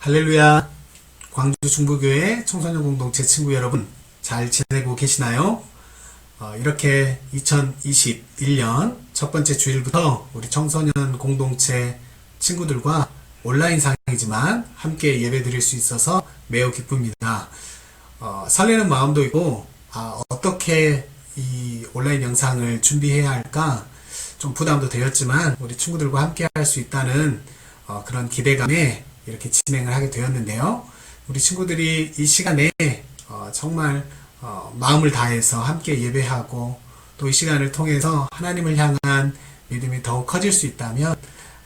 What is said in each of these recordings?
할렐루야. 광주 중부교회 청소년 공동체 친구 여러분, 잘 지내고 계시나요? 이렇게 2021년 첫 번째 주일부터 우리 청소년 공동체 친구들과 온라인상이지만 함께 예배 드릴 수 있어서 매우 기쁩니다. 설레는 마음도 있고, 어떻게 이 온라인 영상을 준비해야 할까 좀 부담도 되었지만 우리 친구들과 함께 할 수 있다는 그런 기대감에 이렇게 진행을 하게 되었는데요. 우리 친구들이 이 시간에 정말 마음을 다해서 함께 예배하고 또 이 시간을 통해서 하나님을 향한 믿음이 더욱 커질 수 있다면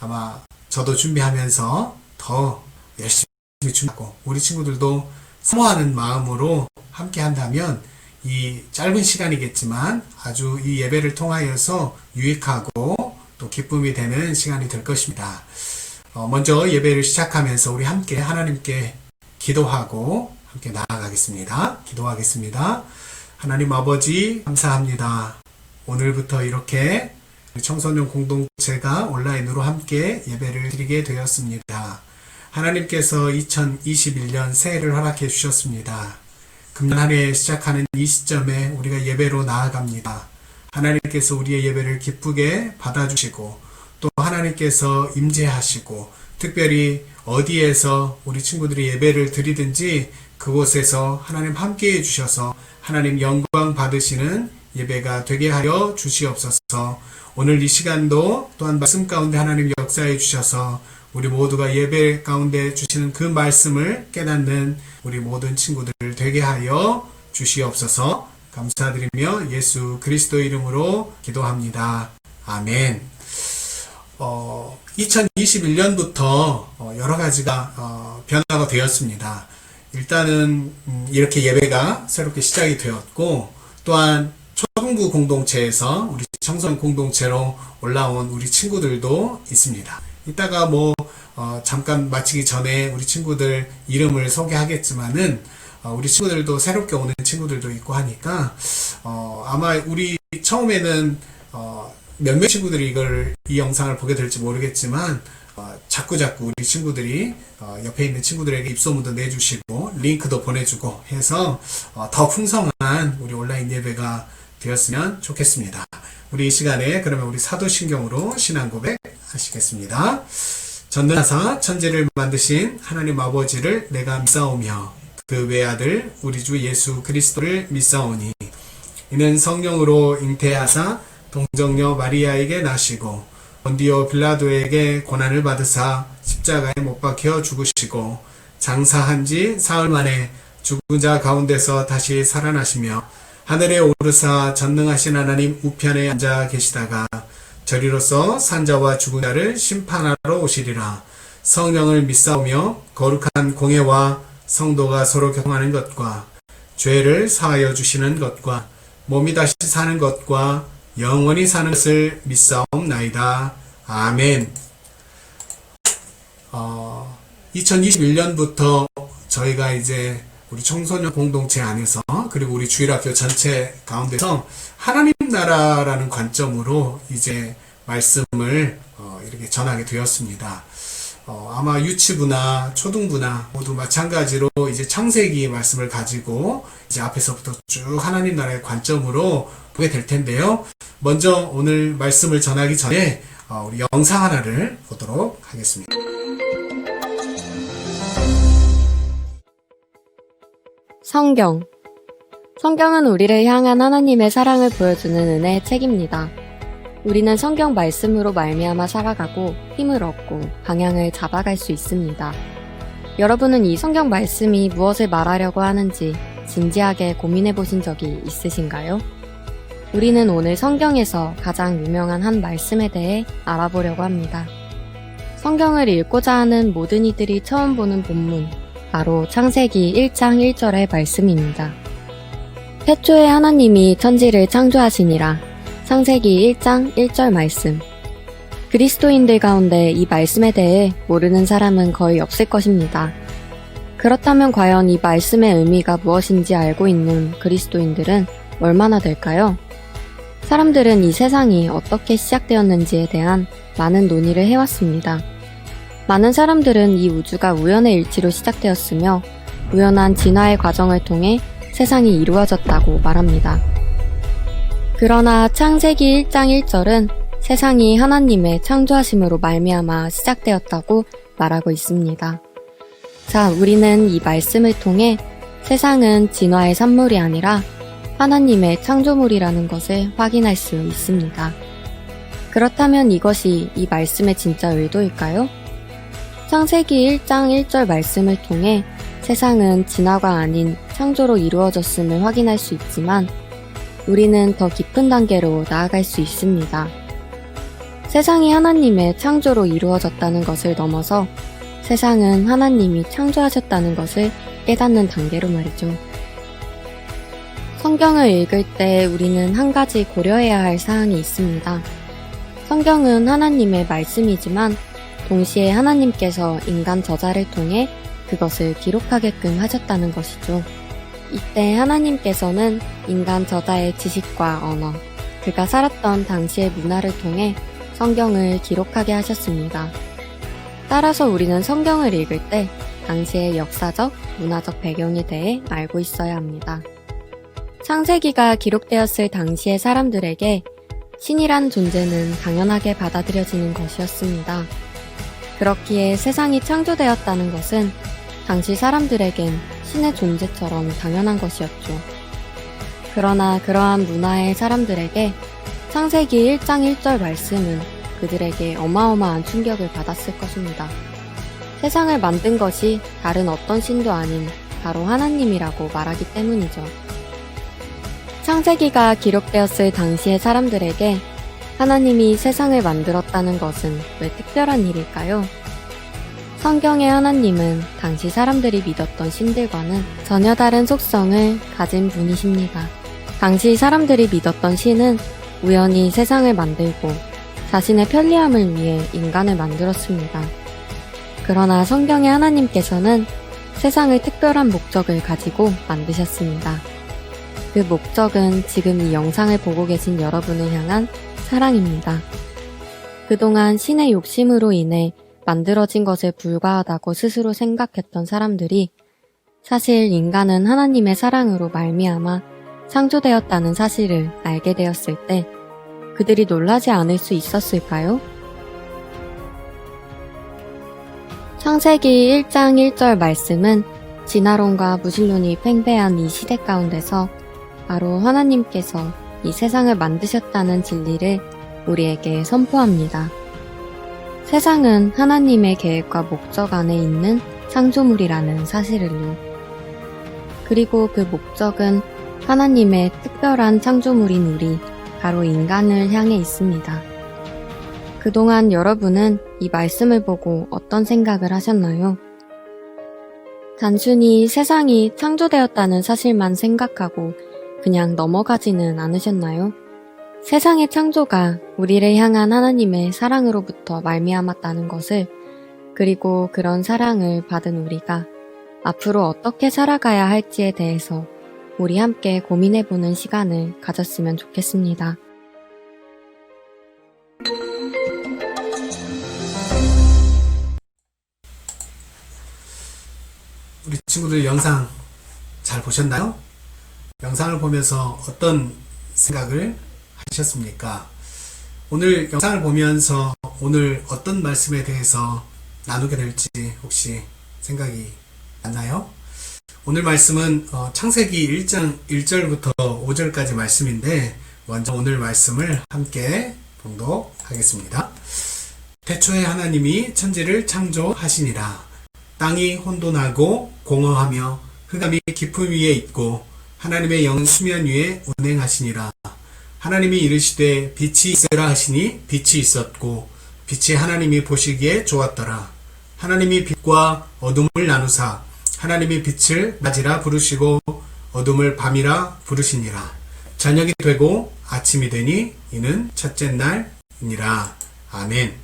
아마 저도 준비하면서 더 열심히 준비하고 우리 친구들도 사모하는 마음으로 함께 한다면 이 짧은 시간이겠지만 아주 이 예배를 통하여서 유익하고 또 기쁨이 되는 시간이 될 것입니다. 먼저 예배를 시작하면서 우리 함께 하나님께 기도하고 함께 나아가겠습니다. 기도하겠습니다. 하나님 아버지 감사합니다. 오늘부터 이렇게 청소년 공동체가 온라인으로 함께 예배를 드리게 되었습니다. 하나님께서 2021년 새해를 허락해 주셨습니다. 금년 한 해 시작하는 이 시점에 우리가 예배로 나아갑니다. 하나님께서 우리의 예배를 기쁘게 받아주시고 또 하나님께서 임재하시고 특별히 어디에서 우리 친구들이 예배를 드리든지 그곳에서 하나님 함께해 주셔서 하나님 영광 받으시는 예배가 되게 하여 주시옵소서. 오늘 이 시간도 또한 말씀 가운데 하나님 역사해 주셔서 우리 모두가 예배 가운데 주시는 그 말씀을 깨닫는 우리 모든 친구들 되게 하여 주시옵소서. 감사드리며 예수 그리스도 이름으로 기도합니다. 아멘. 2021년부터 여러 가지가 변화가 되었습니다. 일단은 이렇게 예배가 새롭게 시작이 되었고 또한 초등부 공동체에서 우리 청소년 공동체로 올라온 우리 친구들도 있습니다. 이따가 잠깐 마치기 전에 우리 친구들 이름을 소개하겠지만은 우리 친구들도 새롭게 오는 친구들도 있고 하니까 아마 우리 처음에는 몇몇 친구들이 이 영상을 보게 될지 모르겠지만 자꾸 우리 친구들이 옆에 있는 친구들에게 입소문도 내주시고 링크도 보내주고 해서 더 풍성한 우리 온라인 예배가 되었으면 좋겠습니다. 우리 이 시간에 그러면 우리 사도신경으로 신앙 고백 하시겠습니다. 전능하사 천지를 만드신 하나님 아버지를 내가 믿사오며 그 외아들 우리 주 예수 그리스도를 믿사오니 이는 성령으로 잉태하사 동정녀 마리아에게 나시고 본디오 빌라도에게 고난을 받으사 십자가에 못 박혀 죽으시고 장사한 지 사흘 만에 죽은 자 가운데서 다시 살아나시며 하늘에 오르사 전능하신 하나님 우편에 앉아 계시다가 저리로서 산자와 죽은 자를 심판하러 오시리라. 성령을 믿사오며 거룩한 공예와 성도가 서로 교통하는 것과 죄를 사하여 주시는 것과 몸이 다시 사는 것과 영원히 사는 것을 믿사옵나이다. 아멘. 2021년부터 저희가 이제 우리 청소년 공동체 안에서 그리고 우리 주일학교 전체 가운데서 하나님 나라라는 관점으로 이제 말씀을 이렇게 전하게 되었습니다. 아마 유치부나 초등부나 모두 마찬가지로 이제 창세기 말씀을 가지고 이제 앞에서부터 쭉 하나님 나라의 관점으로 보게 될 텐데요. 먼저 오늘 말씀을 전하기 전에 우리 영상 하나를 보도록 하겠습니다. 성경은 우리를 향한 하나님의 사랑을 보여주는 은혜의 책입니다. 우리는 성경 말씀으로 말미암아 살아가고 힘을 얻고 방향을 잡아갈 수 있습니다. 여러분은 이 성경 말씀이 무엇을 말하려고 하는지 진지하게 고민해 보신 적이 있으신가요? 우리는 오늘 성경에서 가장 유명한 한 말씀에 대해 알아보려고 합니다. 성경을 읽고자 하는 모든 이들이 처음 보는 본문, 바로 창세기 1장 1절의 말씀입니다. 태초에 하나님이 천지를 창조하시니라. 창세기 1장 1절 말씀. 그리스도인들 가운데 이 말씀에 대해 모르는 사람은 거의 없을 것입니다. 그렇다면 과연 이 말씀의 의미가 무엇인지 알고 있는 그리스도인들은 얼마나 될까요? 사람들은 이 세상이 어떻게 시작되었는지에 대한 많은 논의를 해왔습니다. 많은 사람들은 이 우주가 우연의 일치로 시작되었으며 우연한 진화의 과정을 통해 세상이 이루어졌다고 말합니다. 그러나 창세기 1장 1절은 세상이 하나님의 창조하심으로 말미암아 시작되었다고 말하고 있습니다. 자, 우리는 이 말씀을 통해 세상은 진화의 산물이 아니라 하나님의 창조물이라는 것을 확인할 수 있습니다. 그렇다면 이것이 이 말씀의 진짜 의도일까요? 창세기 1장 1절 말씀을 통해 세상은 진화가 아닌 창조로 이루어졌음을 확인할 수 있지만 우리는 더 깊은 단계로 나아갈 수 있습니다. 세상이 하나님의 창조로 이루어졌다는 것을 넘어서 세상은 하나님이 창조하셨다는 것을 깨닫는 단계로 말이죠. 성경을 읽을 때 우리는 한 가지 고려해야 할 사항이 있습니다. 성경은 하나님의 말씀이지만 동시에 하나님께서 인간 저자를 통해 그것을 기록하게끔 하셨다는 것이죠. 이때 하나님께서는 인간 저자의 지식과 언어, 그가 살았던 당시의 문화를 통해 성경을 기록하게 하셨습니다. 따라서 우리는 성경을 읽을 때 당시의 역사적, 문화적 배경에 대해 알고 있어야 합니다. 창세기가 기록되었을 당시의 사람들에게 신이란 존재는 당연하게 받아들여지는 것이었습니다. 그렇기에 세상이 창조되었다는 것은 당시 사람들에겐 신의 존재처럼 당연한 것이었죠. 그러나 그러한 문화의 사람들에게 창세기 1장 1절 말씀은 그들에게 어마어마한 충격을 받았을 것입니다. 세상을 만든 것이 다른 어떤 신도 아닌 바로 하나님이라고 말하기 때문이죠. 창세기가 기록되었을 당시의 사람들에게 하나님이 세상을 만들었다는 것은 왜 특별한 일일까요? 성경의 하나님은 당시 사람들이 믿었던 신들과는 전혀 다른 속성을 가진 분이십니다. 당시 사람들이 믿었던 신은 우연히 세상을 만들고 자신의 편리함을 위해 인간을 만들었습니다. 그러나 성경의 하나님께서는 세상을 특별한 목적을 가지고 만드셨습니다. 그 목적은 지금 이 영상을 보고 계신 여러분을 향한 사랑입니다. 그동안 신의 욕심으로 인해 만들어진 것에 불과하다고 스스로 생각했던 사람들이 사실 인간은 하나님의 사랑으로 말미암아 창조되었다는 사실을 알게 되었을 때 그들이 놀라지 않을 수 있었을까요? 창세기 1장 1절 말씀은 진화론과 무신론이 팽배한 이 시대 가운데서 바로 하나님께서 이 세상을 만드셨다는 진리를 우리에게 선포합니다. 세상은 하나님의 계획과 목적 안에 있는 창조물이라는 사실을요. 그리고 그 목적은 하나님의 특별한 창조물인 우리, 바로 인간을 향해 있습니다. 그동안 여러분은 이 말씀을 보고 어떤 생각을 하셨나요? 단순히 세상이 창조되었다는 사실만 생각하고 그냥 넘어가지는 않으셨나요? 세상의 창조가 우리를 향한 하나님의 사랑으로부터 말미암았다는 것을, 그리고 그런 사랑을 받은 우리가 앞으로 어떻게 살아가야 할지에 대해서 우리 함께 고민해보는 시간을 가졌으면 좋겠습니다. 우리 친구들 영상 잘 보셨나요? 영상을 보면서 어떤 생각을 하셨습니까? 오늘 영상을 보면서 오늘 어떤 말씀에 대해서 나누게 될지 혹시 생각이 났나요? 오늘 말씀은 창세기 1장 1절부터 5절까지 말씀인데 먼저 오늘 말씀을 함께 봉독하겠습니다. 태초에 하나님이 천지를 창조하시니라. 땅이 혼돈하고 공허하며 흑암이 깊음 위에 있고 하나님의 영은 수면 위에 운행하시니라. 하나님이 이르시되 빛이 있으라 하시니 빛이 있었고 빛이 하나님이 보시기에 좋았더라. 하나님이 빛과 어둠을 나누사 하나님이 빛을 낮이라 부르시고 어둠을 밤이라 부르시니라. 저녁이 되고 아침이 되니 이는 첫째 날이니라. 아멘.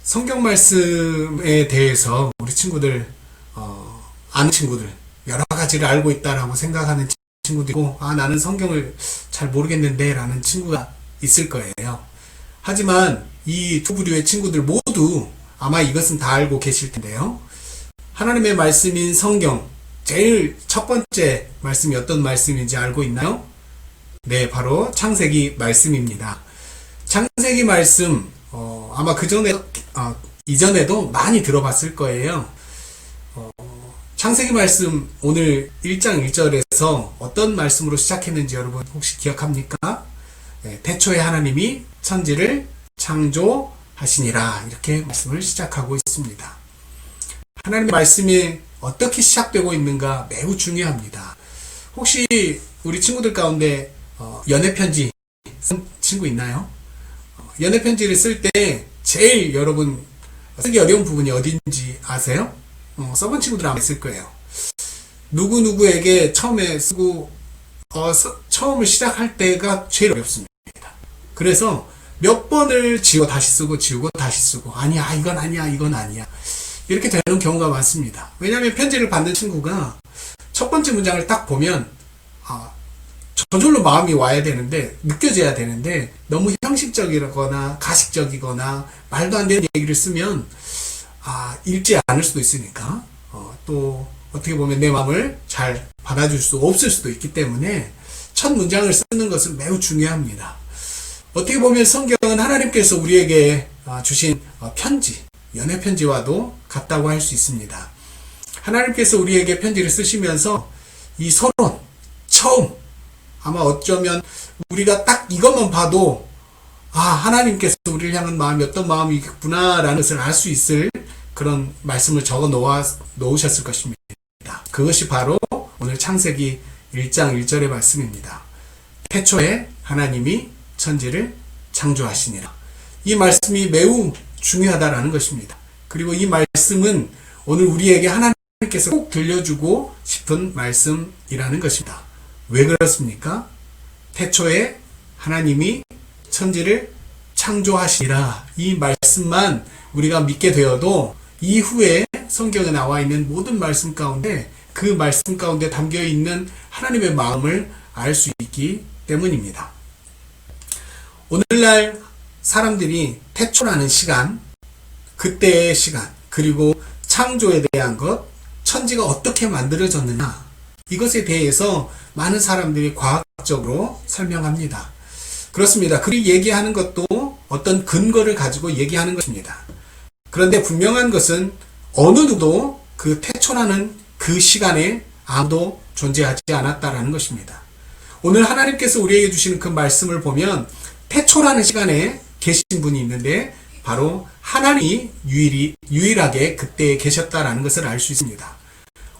성경 말씀에 대해서 우리 친구들 아는 친구들 여러 가지를 알고 있다라고 생각하는 친구도 있고 나는 성경을 잘 모르겠는데 라는 친구가 있을 거예요. 하지만 이 두 부류의 친구들 모두 아마 이것은 다 알고 계실 텐데요. 하나님의 말씀인 성경, 제일 첫 번째 말씀이 어떤 말씀인지 알고 있나요? 네, 바로 창세기 말씀입니다. 창세기 말씀, 아마 이전에도 많이 들어봤을 거예요. 창세기 말씀 오늘 1장 1절에서 어떤 말씀으로 시작했는지 여러분 혹시 기억합니까? 네, 태초에 하나님이 천지를 창조하시니라, 이렇게 말씀을 시작하고 있습니다. 하나님의 말씀이 어떻게 시작되고 있는가 매우 중요합니다. 혹시 우리 친구들 가운데 연애편지 쓴 친구 있나요? 연애편지를 쓸 때 제일 여러분 쓰기 어려운 부분이 어딘지 아세요? 써본 친구들 아마 있을 거예요. 누구누구에게 처음에 쓰고 처음을 시작할 때가 제일 어렵습니다. 그래서 몇 번을 지워 다시 쓰고 지우고 다시 쓰고, 아니야 이건 아니야 이건 아니야, 이렇게 되는 경우가 많습니다. 왜냐하면 편지를 받는 친구가 첫 번째 문장을 딱 보면 저절로 마음이 와야 되는데, 느껴져야 되는데, 너무 형식적이거나 가식적이거나 말도 안 되는 얘기를 쓰면 읽지 않을 수도 있으니까, 또 어떻게 보면 내 마음을 잘 받아줄 수 없을 수도 있기 때문에 첫 문장을 쓰는 것은 매우 중요합니다. 어떻게 보면 성경은 하나님께서 우리에게 주신 편지, 연애 편지와도 같다고 할 수 있습니다. 하나님께서 우리에게 편지를 쓰시면서 이 서론, 처음, 아마 어쩌면 우리가 딱 이것만 봐도 하나님께서 우리를 향한 마음이 어떤 마음이겠구나 라는 것을 알 수 있을 그런 말씀을 적어 놓으셨을 것입니다. 그것이 바로 오늘 창세기 1장 1절의 말씀입니다. 태초에 하나님이 천지를 창조하시니라. 이 말씀이 매우 중요하다라는 것입니다. 그리고 이 말씀은 오늘 우리에게 하나님께서 꼭 들려주고 싶은 말씀이라는 것입니다. 왜 그렇습니까? 태초에 하나님이 천지를 창조하시니라, 이 말씀만 우리가 믿게 되어도 이후에 성경에 나와 있는 모든 말씀 가운데 그 말씀 가운데 담겨 있는 하나님의 마음을 알 수 있기 때문입니다. 오늘날 사람들이 태초라는 시간, 그때의 시간, 그리고 창조에 대한 것, 천지가 어떻게 만들어졌느냐, 이것에 대해서 많은 사람들이 과학적으로 설명합니다. 그렇습니다. 그리 얘기하는 것도 어떤 근거를 가지고 얘기하는 것입니다. 그런데 분명한 것은 어느 누구도 그 태초라는 그 시간에 아무도 존재하지 않았다라는 것입니다. 오늘 하나님께서 우리에게 주시는 그 말씀을 보면 태초라는 시간에 계신 분이 있는데 바로 하나님이 유일하게 그때에 계셨다라는 것을 알 수 있습니다.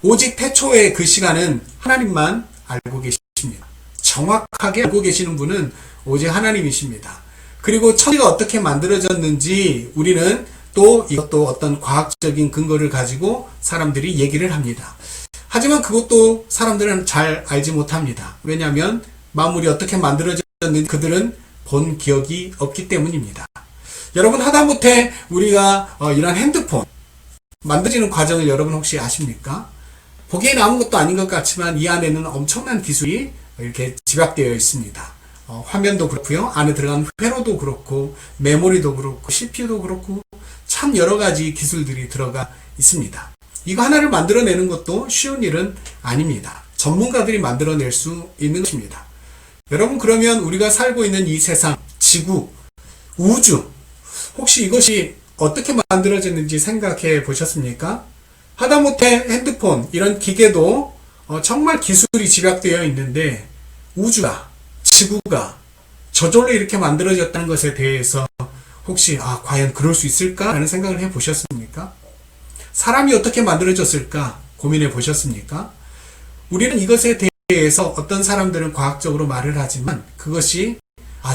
오직 태초의 그 시간은 하나님만 알고 계십니다. 정확하게 알고 계시는 분은 오직 하나님이십니다. 그리고 천지가 어떻게 만들어졌는지 우리는 또 이것도 어떤 과학적인 근거를 가지고 사람들이 얘기를 합니다. 하지만 그것도 사람들은 잘 알지 못합니다. 왜냐하면 만물이 어떻게 만들어졌는지 그들은 본 기억이 없기 때문입니다. 여러분, 하다못해 우리가 이런 핸드폰 만들어지는 과정을 여러분 혹시 아십니까? 보기에는 아무것도 아닌 것 같지만 이 안에는 엄청난 기술이 이렇게 집약되어 있습니다. 화면도 그렇고요, 안에 들어간 회로도 그렇고 메모리도 그렇고 CPU도 그렇고 참 여러 가지 기술들이 들어가 있습니다. 이거 하나를 만들어내는 것도 쉬운 일은 아닙니다. 전문가들이 만들어낼 수 있는 것입니다. 여러분, 그러면 우리가 살고 있는 이 세상, 지구, 우주, 혹시 이것이 어떻게 만들어졌는지 생각해 보셨습니까? 하다못해 핸드폰, 이런 기계도 정말 기술이 집약되어 있는데 우주가, 지구가 저절로 이렇게 만들어졌다는 것에 대해서 혹시 과연 그럴 수 있을까? 라는 생각을 해 보셨습니까? 사람이 어떻게 만들어졌을까? 고민해 보셨습니까? 우리는 이것에 대해서 어떤 사람들은 과학적으로 말을 하지만 그것이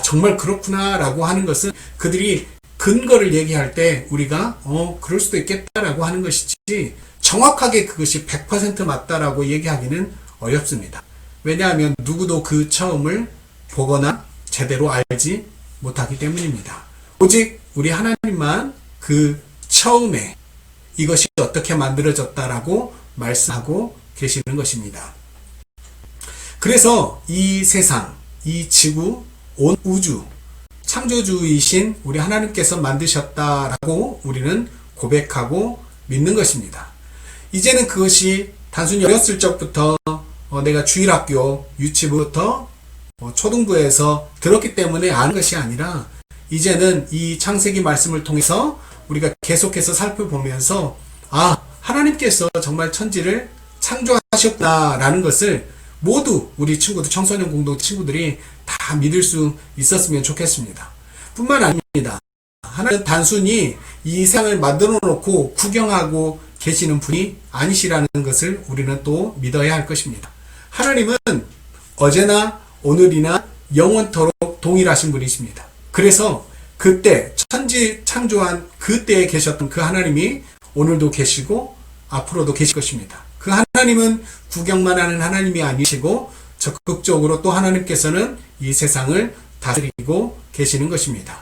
정말 그렇구나 라고 하는 것은 그들이 근거를 얘기할 때 우리가 그럴 수도 있겠다라고 하는 것이지 정확하게 그것이 100% 맞다라고 얘기하기는 어렵습니다. 왜냐하면 누구도 그 처음을 보거나 제대로 알지 못하기 때문입니다. 오직 우리 하나님만 그 처음에 이것이 어떻게 만들어졌다라고 말씀하고 계시는 것입니다. 그래서 이 세상, 이 지구, 온 우주, 창조주이신 우리 하나님께서 만드셨다라고 우리는 고백하고 믿는 것입니다. 이제는 그것이 단순히 어렸을 적부터 내가 주일학교, 유치부부터 초등부에서 들었기 때문에 아는 것이 아니라 이제는 이 창세기 말씀을 통해서 우리가 계속해서 살펴보면서 하나님께서 정말 천지를 창조하셨다라는 것을 모두 우리 친구들, 청소년 공동 친구들이 다 믿을 수 있었으면 좋겠습니다. 뿐만 아닙니다. 하나님은 단순히 이 세상을 만들어 놓고 구경하고 계시는 분이 아니시라는 것을 우리는 또 믿어야 할 것입니다. 하나님은 어제나 오늘이나 영원토록 동일하신 분이십니다. 그래서 그때 천지 창조한 그때에 계셨던 그 하나님이 오늘도 계시고 앞으로도 계실 것입니다. 그 하나님은 구경만 하는 하나님이 아니시고 적극적으로 또 하나님께서는 이 세상을 다스리고 계시는 것입니다.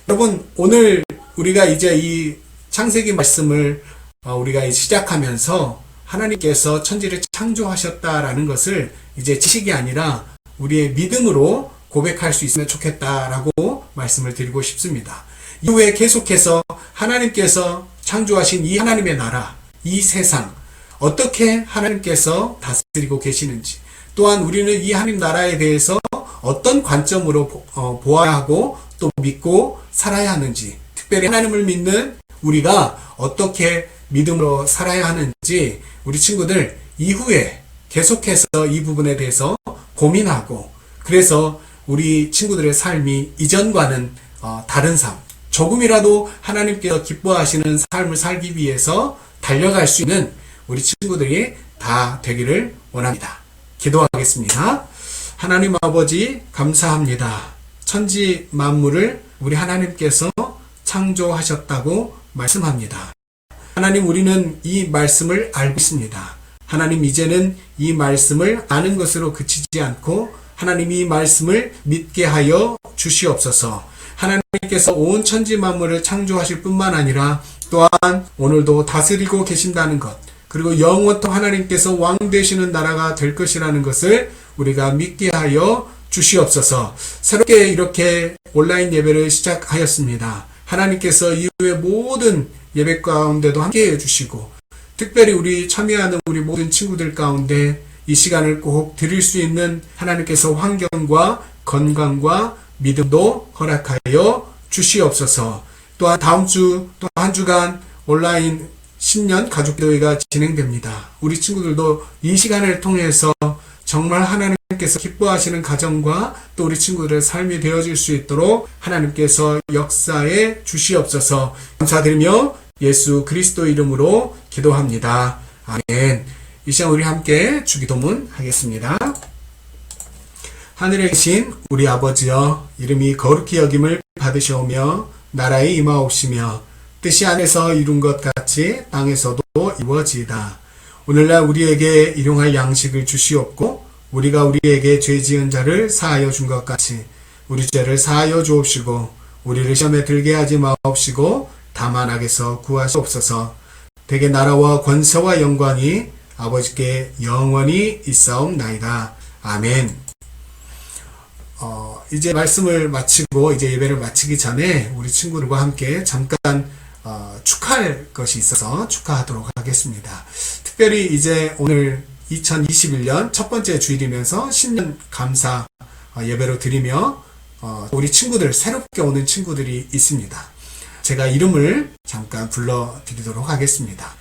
여러분, 오늘 우리가 이제 이 창세기 말씀을 우리가 시작하면서 하나님께서 천지를 창조하셨다라는 것을 이제 지식이 아니라 우리의 믿음으로 고백할 수 있으면 좋겠다라고 말씀을 드리고 싶습니다. 이후에 계속해서 하나님께서 창조하신 이 하나님의 나라, 이 세상, 어떻게 하나님께서 다스리고 계시는지, 또한 우리는 이 하나님 나라에 대해서 어떤 관점으로 보아야 하고 또 믿고 살아야 하는지, 특별히 하나님을 믿는 우리가 어떻게 믿음으로 살아야 하는지 우리 친구들 이후에 계속해서 이 부분에 대해서 고민하고, 그래서 우리 친구들의 삶이 이전과는 다른 삶, 조금이라도 하나님께서 기뻐하시는 삶을 살기 위해서 달려갈 수 있는 우리 친구들이 다 되기를 원합니다. 기도하겠습니다. 하나님 아버지, 감사합니다. 천지 만물을 우리 하나님께서 창조하셨다고 말씀합니다. 하나님, 우리는 이 말씀을 알고 있습니다. 하나님, 이제는 이 말씀을 아는 것으로 그치지 않고 하나님 이 말씀을 믿게 하여 주시옵소서. 하나님께서 온 천지 만물을 창조하실 뿐만 아니라 또한 오늘도 다스리고 계신다는 것, 그리고 영원토록 하나님께서 왕 되시는 나라가 될 것이라는 것을 우리가 믿게 하여 주시옵소서. 새롭게 이렇게 온라인 예배를 시작하였습니다. 하나님께서 이후의 모든 예배 가운데도 함께해 주시고, 특별히 우리 참여하는 우리 모든 친구들 가운데 이 시간을 꼭 드릴 수 있는 하나님께서 환경과 건강과 믿음도 허락하여 주시옵소서. 또한 다음 주 또 한 주간 온라인 신년 가족교회가 진행됩니다. 우리 친구들도 이 시간을 통해서 정말 하나님께서 기뻐하시는 가정과 또 우리 친구들의 삶이 되어질 수 있도록 하나님께서 역사해 주시옵소서. 감사드리며 예수 그리스도 이름으로 기도합니다. 아멘. 이 시간 우리 함께 주기도문 하겠습니다. 하늘에 계신 우리 아버지여, 이름이 거룩히 여김을 받으시오며 나라에 임하옵시며 뜻이 하늘에서 이룬 것 같이 땅에서도 이루어지이다. 오늘날 우리에게 일용할 양식을 주시옵고 우리가 우리에게 죄 지은 자를 사하여 준 것 같이 우리 죄를 사하여 주옵시고 우리를 시험에 들게 하지 마옵시고 다만 악에서 구하시옵소서. 대개 나라와 권세와 영광이 아버지께 영원히 있사옵나이다. 아멘. 이제 말씀을 마치고 이제 예배를 마치기 전에 우리 친구들과 함께 잠깐 축하할 것이 있어서 축하하도록 하겠습니다. 특별히 이제 오늘 2021년 첫 번째 주일이면서 신년 감사 예배로 드리며 우리 친구들, 새롭게 오는 친구들이 있습니다. 제가 이름을 잠깐 불러드리도록 하겠습니다.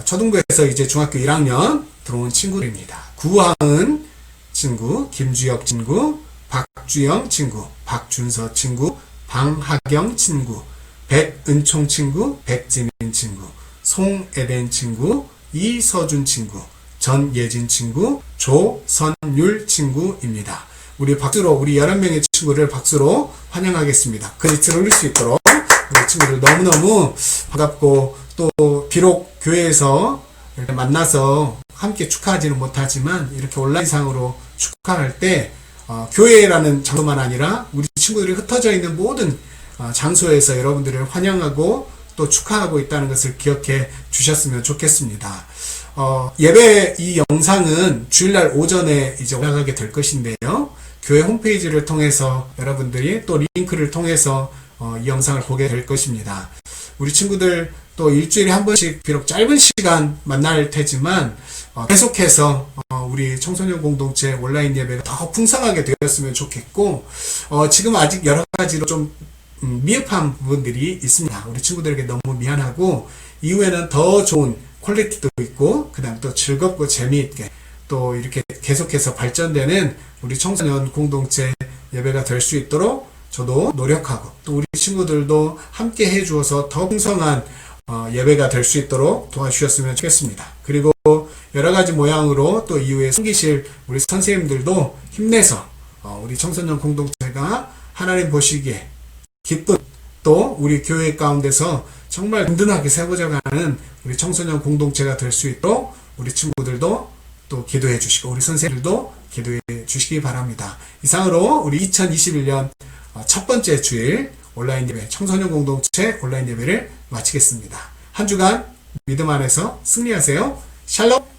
초등부에서 이제 중학교 1학년 들어온 친구들입니다. 구하은 친구, 김주혁 친구, 박주영 친구, 박준서 친구, 방하경 친구, 백은총 친구, 백지민 친구, 송에덴 친구, 이서준 친구, 전예진 친구, 조선율 친구입니다. 우리 박수로, 우리 11명의 친구를 박수로 환영하겠습니다. 크리스를 올릴 수 있도록 우리 친구들 너무너무 반갑고, 또 비록 교회에서 이렇게 만나서 함께 축하하지는 못하지만 이렇게 온라인상으로 축하할 때 교회라는 장소만 아니라 우리 친구들이 흩어져 있는 모든 장소에서 여러분들을 환영하고 또 축하하고 있다는 것을 기억해 주셨으면 좋겠습니다. 예배 이 영상은 주일날 오전에 이제 올라가게 될 것인데요. 교회 홈페이지를 통해서 여러분들이 또 링크를 통해서 이 영상을 보게 될 것입니다. 우리 친구들 또 일주일에 한 번씩 비록 짧은 시간 만날 테지만 계속해서 우리 청소년 공동체 온라인 예배가 더 풍성하게 되었으면 좋겠고 지금 아직 여러 가지로 좀 미흡한 부분들이 있습니다. 우리 친구들에게 너무 미안하고 이후에는 더 좋은 퀄리티도 있고 그 다음 또 즐겁고 재미있게 또 이렇게 계속해서 발전되는 우리 청소년 공동체 예배가 될 수 있도록 저도 노력하고 또 우리 친구들도 함께 해주어서 더 풍성한 예배가 될 수 있도록 도와주셨으면 좋겠습니다. 그리고 여러 가지 모양으로 또 이후에 섬기실 우리 선생님들도 힘내서 우리 청소년 공동체가 하나님 보시기에 기쁜 또 우리 교회 가운데서 정말 든든하게 세워져가는 우리 청소년 공동체가 될 수 있도록 우리 친구들도 또 기도해 주시고 우리 선생님들도 기도해 주시기 바랍니다. 이상으로 우리 2021년 첫 번째 주일 온라인 예배 청소년 공동체 온라인 예배를 마치겠습니다. 한 주간 믿음 안에서 승리하세요. 샬롬.